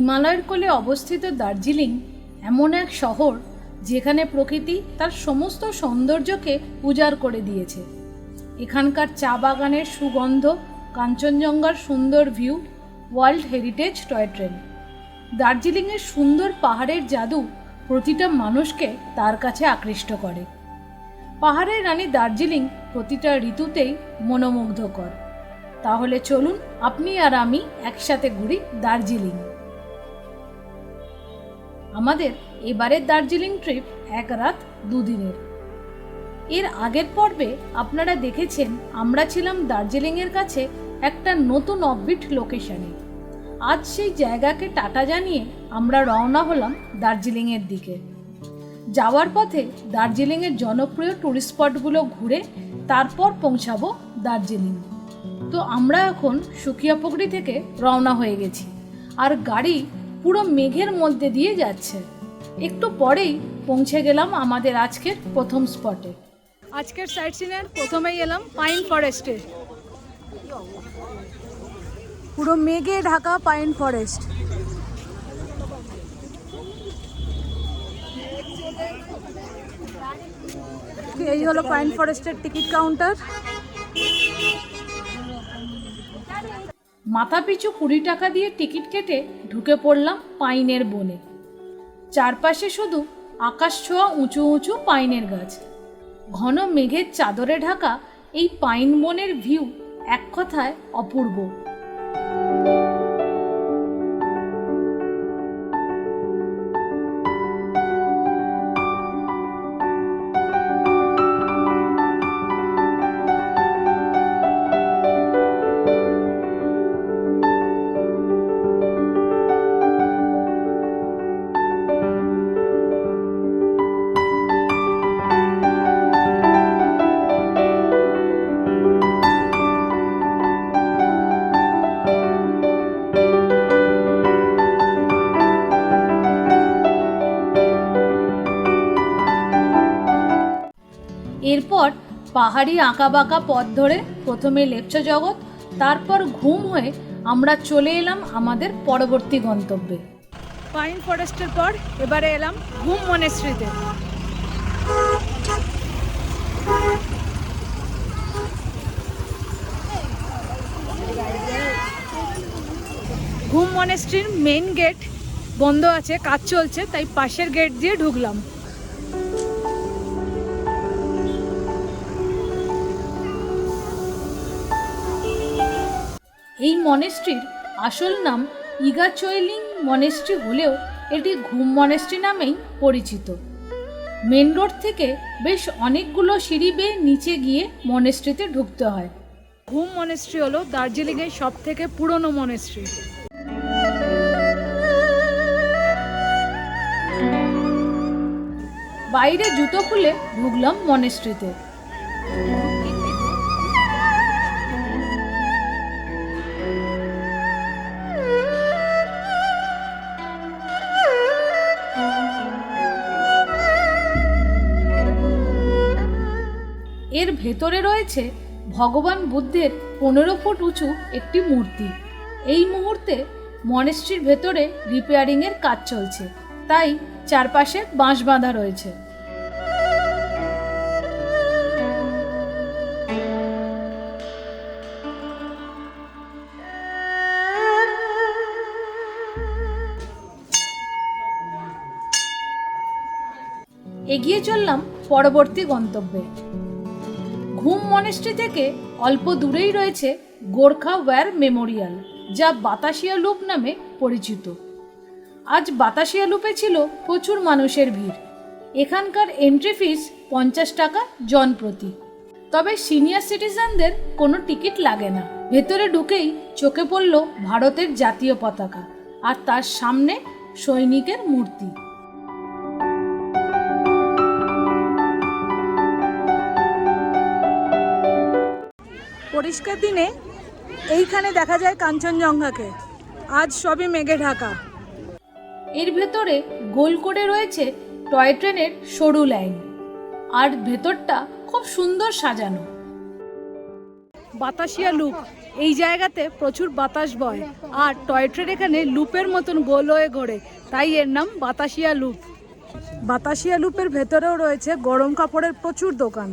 হিমালয়ের কোলে অবস্থিত দার্জিলিং এমন এক শহর যেখানে প্রকৃতি তার সমস্ত সৌন্দর্যকে উজাড় করে দিয়েছে। এখানকার চা বাগানের সুগন্ধ, কাঞ্চনজঙ্ঘার সুন্দর view, world heritage toy train, দার্জিলিংয়ের সুন্দর পাহাড়ের জাদু প্রতিটা মানুষকে তার কাছে আকৃষ্ট করে। পাহাড়ের রানী দার্জিলিং প্রতিটা ঋতুতেই মনোমুগ্ধকর। তাহলে চলুন আপনি আর আমি একসাথে ঘুরি দার্জিলিং। আমাদের এবারের দার্জিলিং ট্রিপ 1 রাত 2 দিনের। এর আগের পর্বে আপনারা দেখেছেন আমরা ছিলাম দার্জিলিংয়ের কাছে একটা নতুন অফবিট লোকেশনে। আজ সেই জায়গাকে টাটা জানিয়ে আমরা রওনা হলাম দার্জিলিংয়ের দিকে। যাওয়ার পথে দার্জিলিংয়ের জনপ্রিয় টুরিস্ট স্পটগুলো ঘুরে তারপর পৌঁছাবো দার্জিলিং। তো আমরা এখন সুকিয়াপুকুরি থেকে রওনা হয়ে গেছি, আর গাড়ি পুরো মেঘের মধ্যে দিয়ে যাচ্ছে। একটু পরেই পৌঁছে গেলাম আমাদের আজকের প্রথম স্পটে। আজকের সাইট সিনের প্রথমেই এলাম পাইন ফরেস্টে। পুরো মেঘে ঢাকা পাইন ফরেস্ট। এই হলো পাইন ফরেস্টের টিকিট কাউন্টার। মাথা পিছু 20 টাকা দিয়ে টিকিট কেটে ঢুকে পড়লাম পাইনের বনে। চারপাশে শুধু আকাশ ছোঁয়া উঁচু উঁচু পাইনের গাছ। ঘন মেঘের চাদরে ঢাকা এই পাইন বনের ভিউ এক কথায় অপূর্ব। এরপর পাহাড়ি আঁকাবাঁকা পথ ধরে প্রথমে লেপচা জগৎ, তারপর ঘুম হয়ে আমরা চলে এলাম আমাদের পরবর্তী গন্তব্যে। পাইন ফরেস্টের পর এবারে এলাম ঘুম মনেস্ট্রিতে। ঘুম মনেস্ট্রির মেইন গেট বন্ধ আছে, কাজ চলছে, তাই পাশের গেট দিয়ে ঢুকলাম। এই মনেস্ট্রির আসল নাম ইগাচোইলিং মনেস্ট্রি হলেও এটি ঘুম মনেস্ট্রি নামেই পরিচিত। মেন রোড থেকে বেশ অনেকগুলো সিঁড়ি বেয়ে নিচে গিয়ে মনেস্ট্রিতে ঢুকতে হয়। ঘুম মনেস্ট্রি হলো দার্জিলিংয়ের সব থেকে পুরনো মনেস্ট্রি। বাইরে জুতো খুলে ঢুকলাম মনেস্ট্রিতে। এর ভেতরে রয়েছে ভগবান বুদ্ধের 15 ফুট উঁচু একটি মূর্তি। এই মুহূর্তে মনেস্ট্রির ভেতরে রিপেয়ারিংয়ের কাজ চলছে, তাই চারপাশে বাঁশ বাঁধা রয়েছে। এগিয়ে চললাম পরবর্তী গন্তব্যে। ঘুম মনেস্ট্রি থেকে অল্প দূরেই রয়েছে গোর্খা ওয়্যার মেমোরিয়াল, যা বাতাসিয়া লুপ নামে পরিচিত। আজ বাতাসিয়া লুপে ছিল প্রচুর মানুষের ভিড়। এখানকার এন্ট্রি ফিস 50 টাকা জন প্রতি, তবে সিনিয়র সিটিজেনদের কোনো টিকিট লাগে না। ভেতরে ঢুকেই চোখে পড়ল ভারতের জাতীয় পতাকা আর তার সামনে সৈনিকের মূর্তি। পরিষ্কার দিনে এইখানে দেখা যায় কাঞ্চনজঙ্ঘাকে, আজ সবই মেঘে ঢাকা। এর ভেতরে গোল করে রয়েছে টয় ট্রেনের সরু লাইন, আর ভেতরটা খুব সুন্দর সাজানো। বাতাসিয়া লুপ। এই জায়গাতে প্রচুর বাতাস বয় আর টয় ট্রেন এখানে লুপের মতন গোল হয়ে ঘোরে, তাই এর নাম বাতাসিয়া লুপ। বাতাসিয়া লুপের ভেতরেও রয়েছে গরম কাপড়ের প্রচুর দোকান।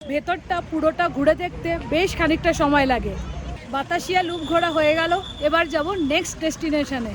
ভেতরটা পুরোটা ঘুরে দেখতে বেশ খানিকটা সময় লাগে। বাতাসিয়া লুপ ঘোরা হয়ে গেল, এবার যাব নেক্সট ডেস্টিনেশনে।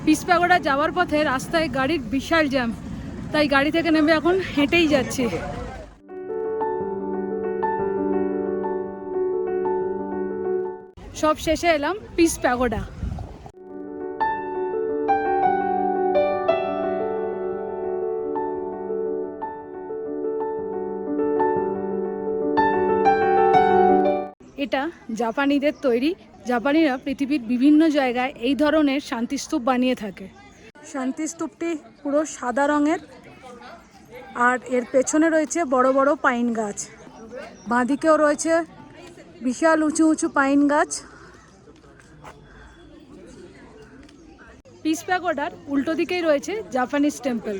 পিস প্যাগোডা যাওয়ার পথে রাস্তায় গাড়ির বিশাল জ্যাম, তাই গাড়ি থেকে নেমে এখন হেঁটেই যাচ্ছি। সব শেষে এলাম পিস প্যাগোডা। এটা জাপানিদের তৈরি। জাপানিরা পৃথিবীর বিভিন্ন জায়গায় এই ধরনের শান্তিস্তূপ বানিয়ে থাকে। শান্তিস্তূপটি পুরো সাদা রঙের আর এর পেছনে রয়েছে বড় বড় পাইন গাছ। বাঁদিকেও রয়েছে বিশাল উঁচু উঁচু পাইন গাছ। পিস প্যাগোডার উল্টো দিকেই রয়েছে জাপানিজ টেম্পল।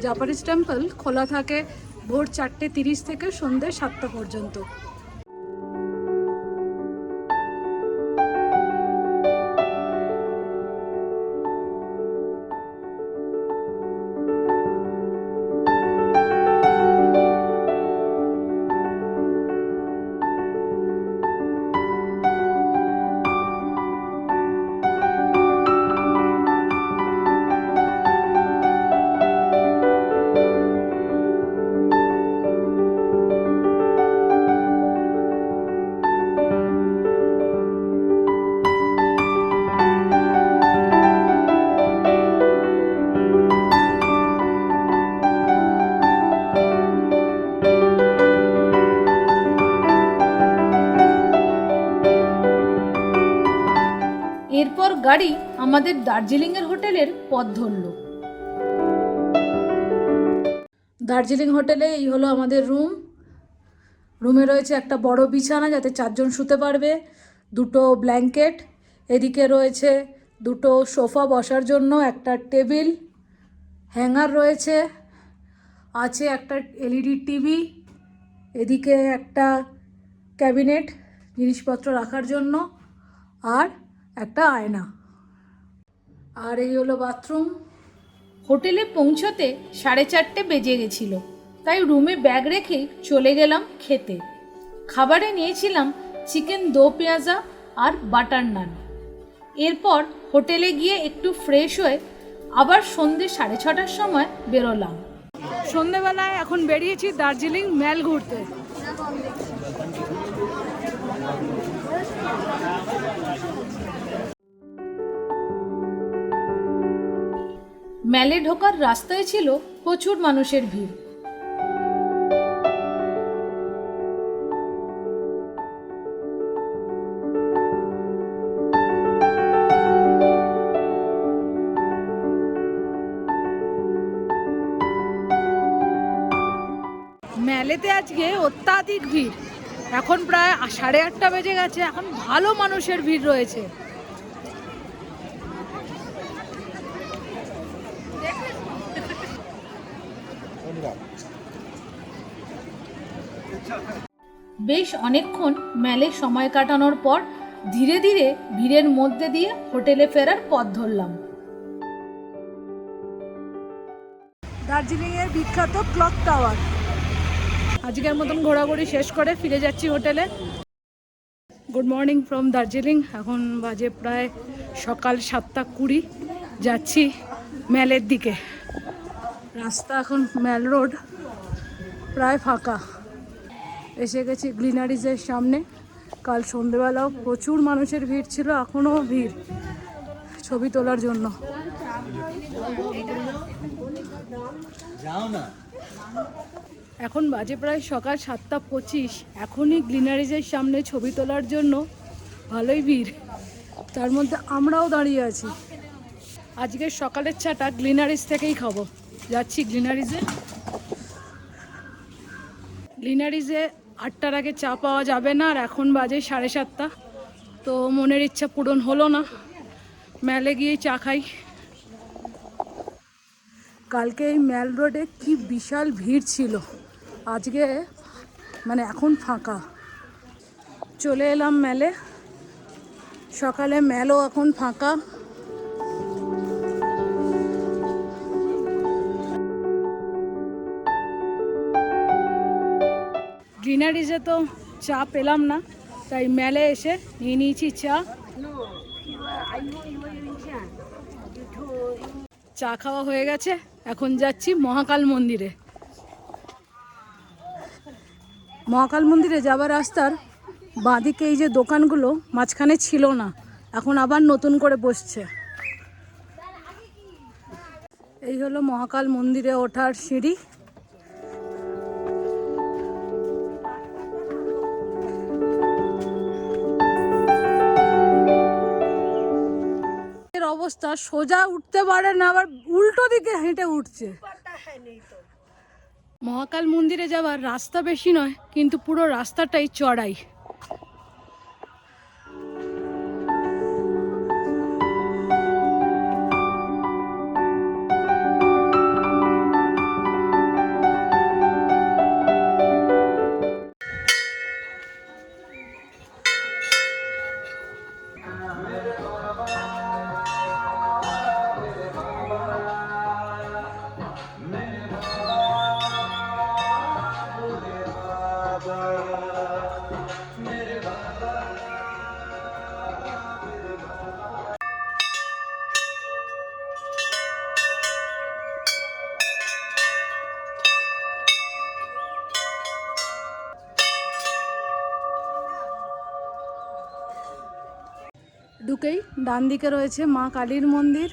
জাপানিজ টেম্পল খোলা থাকে ভোর 4:30 থেকে সন্ধ্যে 7টা পর্যন্ত। এরপর গাড়ি আমাদের দার্জিলিংয়ের হোটেলের পথ ধরল। দার্জিলিং হোটেলে এই হলো আমাদের রুম। রুমে রয়েছে একটা বড় বিছানা যাতে 4 জন শুতে পারবে, 2টো ব্ল্যাঙ্কেট, এদিকে রয়েছে 2টো সোফা বসার জন্য, একটা টেবিল, হ্যাঙ্গার রয়েছে, আছে একটা LED টিভি, এদিকে একটা ক্যাবিনেট জিনিসপত্র রাখার জন্য, আর একটা আয়না। আর এই হলো বাথরুম। হোটেলে পৌঁছতে 4:30 বেজে গেছিল, তাই রুমে ব্যাগ রেখে চলে গেলাম খেতে। খাবারে নিয়েছিলাম চিকেন দো পেঁয়াজা আর বাটার নান। এরপর হোটেলে গিয়ে একটু ফ্রেশ হয়ে আবার সন্ধ্যে 6:30টার সময় বেরোলাম। সন্ধ্যেবেলায় এখন বেরিয়েছি দার্জিলিং ম্যাল ঘুরতে। ম্যালে ঢোকার রাস্তায় ছিল প্রচুর মানুষের ভিড়। ম্যালেতে আজকে অত্যাধিক ভিড়। এখন প্রায় 8:30 বেজে গেছে, এখন ভালো মানুষের ভিড় রয়েছে। বেশ অনেকক্ষণ ম্যালে সময় কাটানোর পর ধীরে ধীরে ভিড়ের মধ্যে দিয়ে হোটেলে ফেরার পথ ধরলাম। দার্জিলিংয়ের বিখ্যাত ক্লক টাওয়ার। আজকের মতন ঘোরাঘুরি শেষ করে ফিরে যাচ্ছি হোটেলে। Good morning from Darjeeling. এখন বাজে প্রায় সকাল 7:20। যাচ্ছি ম্যালের দিকে। রাস্তা এখন ম্যাল রোড প্রায় ফাঁকা। এসে গেছি গ্লিনারিজের সামনে। কাল সন্ধেবেলাও প্রচুর মানুষের ভিড় ছিল, এখনও ভিড়। ছবি তোলার জন্য। এখন বাজে প্রায় সকাল 7:25। এখনই গ্লিনারিজের সামনে ছবি তোলার জন্য ভালোই ভিড়, তার মধ্যে আমরাও দাঁড়িয়ে আছি। আজকের সকালের চাটা গ্লিনারিজ থেকেই খাবো। যাচ্ছি গ্লিনারিজে। 8টার আগে চা পাওয়া যাবে না, আর এখন বাজে 7:30। তো মনের ইচ্ছা পূরণ হলো না, ম্যালে গিয়েই চা খাই। কালকে এই ম্যাল রোডে কি বিশাল ভিড় ছিল, আজকে মানে এখন ফাঁকা। চলে এলাম ম্যালে, সকালে ম্যালও এখন ফাঁকা। গ্লিনারিজে তো চা পেলাম না, তাই ম্যালে এসে নিয়ে নিয়েছি চা। চা খাওয়া হয়ে গেছে, এখন যাচ্ছি মহাকাল মন্দিরে। মহাকাল মন্দিরে যাবার রাস্তার বাঁদিকে এই যে দোকানগুলো মাঝখানে ছিল না, এখন আবার নতুন করে বসছে। এই হলো মহাকাল মন্দিরে ওঠার সিঁড়ি। অবস্থা সোজা উঠতে পারে না, আবার উল্টো দিকে হেঁটে উঠছে। মহাকাল মন্দিরে যাওয়ার রাস্তা বেশি নয়, কিন্তু পুরো রাস্তাটাই চড়াই। ঢুকেই ডান দিকে রয়েছে মা কালীর মন্দির।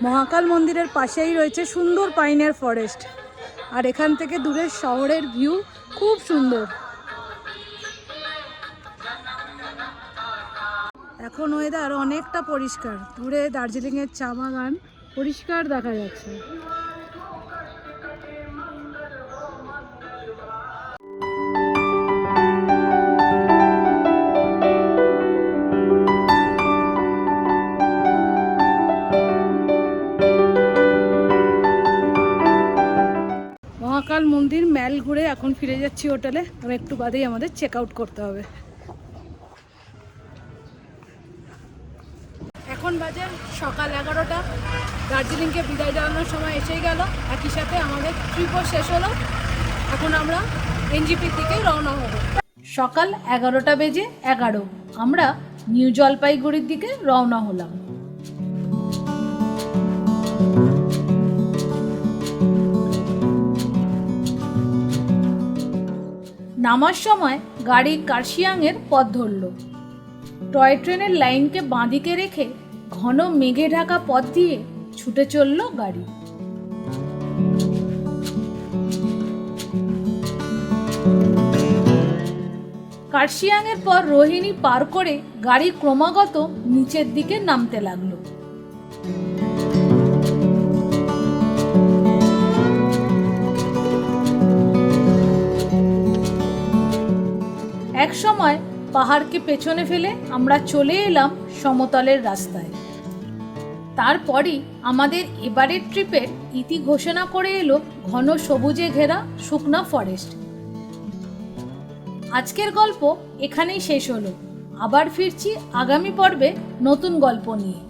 মহাকাল মন্দিরের পাশেই রয়েছে সুন্দর পাইনের ফরেস্ট, আর এখান থেকে দূরের শহরের ভিউ খুব সুন্দর। এখন ওয়েদার অনেকটা পরিষ্কার, দূরে দার্জিলিংয়ের চা বাগান পরিষ্কার দেখা যাচ্ছে। মহাকাল মন্দির ম্যাল ঘুরে এখন ফিরে যাচ্ছি হোটেলে, আর একটু বাদেই আমাদের চেক আউট করতে হবে। এখন বাজে সকাল 11টা। দার্জিলিংকে বিদায় জানানোর সময় এসেই গেল, একই সাথে আমাদের ট্রিপও শেষ হলো। এখন আমরা এনজিপির দিকে রওনা হব। সকাল 11:11 আমরা নিউ জলপাইগুড়ির দিকে রওনা হলাম। নামার সময় গাড়ি কার্শিয়াংয়ের পথ ধরল। টয় ট্রেনের লাইনকে বাঁদিকে রেখে ঘন মেঘে ঢাকা পথ দিয়ে ছুটে চলল গাড়ি। কার্শিয়াংয়ের পর রোহিণী পার করে গাড়ি ক্রমাগত নিচের দিকে নামতে লাগলো। এক সময় পাহাড়কে পেছনে ফেলে আমরা চলে এলাম সমতলের রাস্তায়। তারপরই আমাদের এবারের ট্রিপের ইতি ঘোষণা করে এলো ঘন সবুজে ঘেরা শুকনা ফরেস্ট। আজকের গল্প এখানেই শেষ হলো। আবার ফিরছি আগামী পর্বে নতুন গল্প নিয়ে।